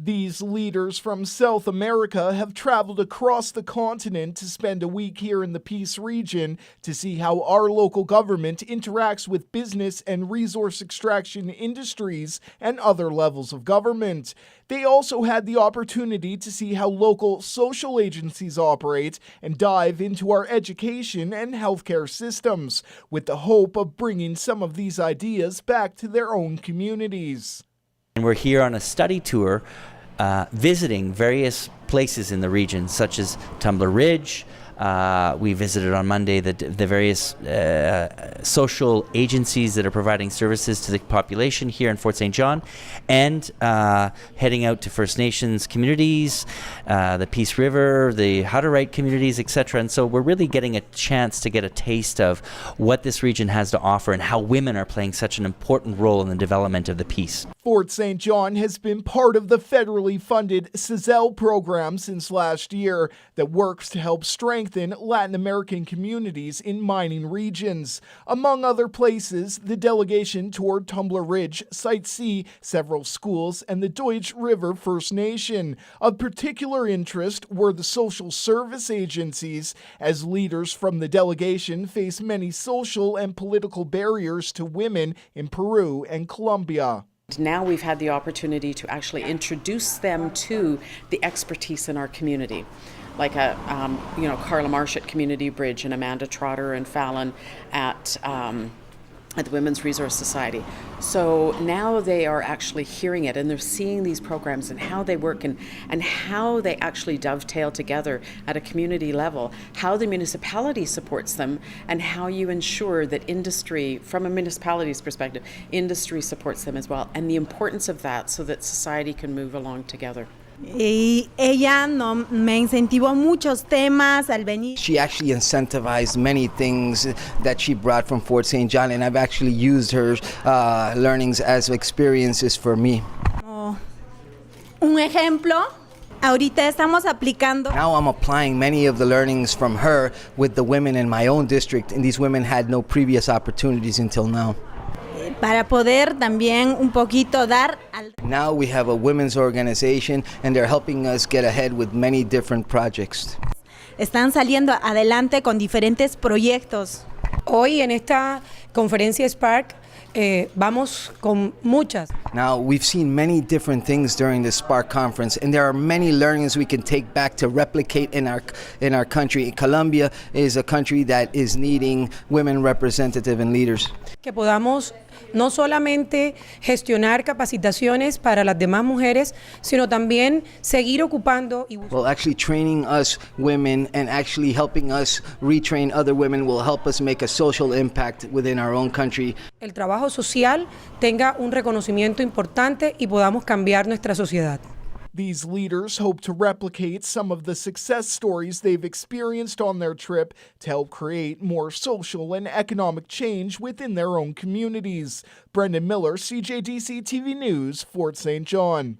These leaders from South America have traveled across the continent to spend a week here in the Peace region to see how our local government interacts with business and resource extraction industries and other levels of government. They also had the opportunity to see how local social agencies operate and dive into our education and healthcare systems, with the hope of bringing some of these ideas back to their own communities. And we're here on a study tour visiting various places in the region, such as Tumbler Ridge. We visited on Monday the various social agencies that are providing services to the population here in Fort St. John, and heading out to First Nations communities, the Peace River, the Hutterite communities, etc. And so we're really getting a chance to get a taste of what this region has to offer and how women are playing such an important role in the development of the peace. Fort St. John has been part of the federally funded CZL program since last year that works to help strengthen Latin American communities in mining regions. Among other places, the delegation toured Tumbler Ridge, Site C, several schools, and the Deutsche River First Nation. Of particular interest were the social service agencies, as leaders from the delegation face many social and political barriers to women in Peru and Colombia. Now we've had the opportunity to actually introduce them to the expertise in our community, like Carla Marsh at Community Bridge and Amanda Trotter and Fallon at the Women's Resource Society. So now they are actually hearing it and they're seeing these programs and how they work and how they actually dovetail together at a community level, how the municipality supports them, and how you ensure that industry, from a municipality's perspective, industry supports them as well, and the importance of that so that society can move along together. Y ella me incentivó muchos temas al venir. She actually incentivized many things that she brought from Fort St. John, and I've actually used her learnings as experiences for me. Un ejemplo, ahorita estamos aplicando. Now I'm applying many of the learnings from her with the women in my own district, and these women had no previous opportunities until now. Para poder también un poquito dar al... Now we have a women's organization and they're helping us get ahead with many different projects. Están saliendo adelante con diferentes proyectos. Hoy en esta conferencia Spark vamos con muchas. Now we've seen many different things during the Spark conference, and there are many learnings we can take back to replicate in our country. Colombia is a country that is needing women representative and leaders. Que podamos no solamente gestionar capacitaciones para las demás mujeres, sino también seguir ocupando y well, actually training us women and actually helping us retrain other women will help us make a social impact within our own country. El trabajo social tenga un reconocimiento importante y podamos cambiar nuestra sociedad. These leaders hope to replicate some of the success stories they've experienced on their trip to help create more social and economic change within their own communities. Brendan Miller, CJDC-TV News, Fort St. John.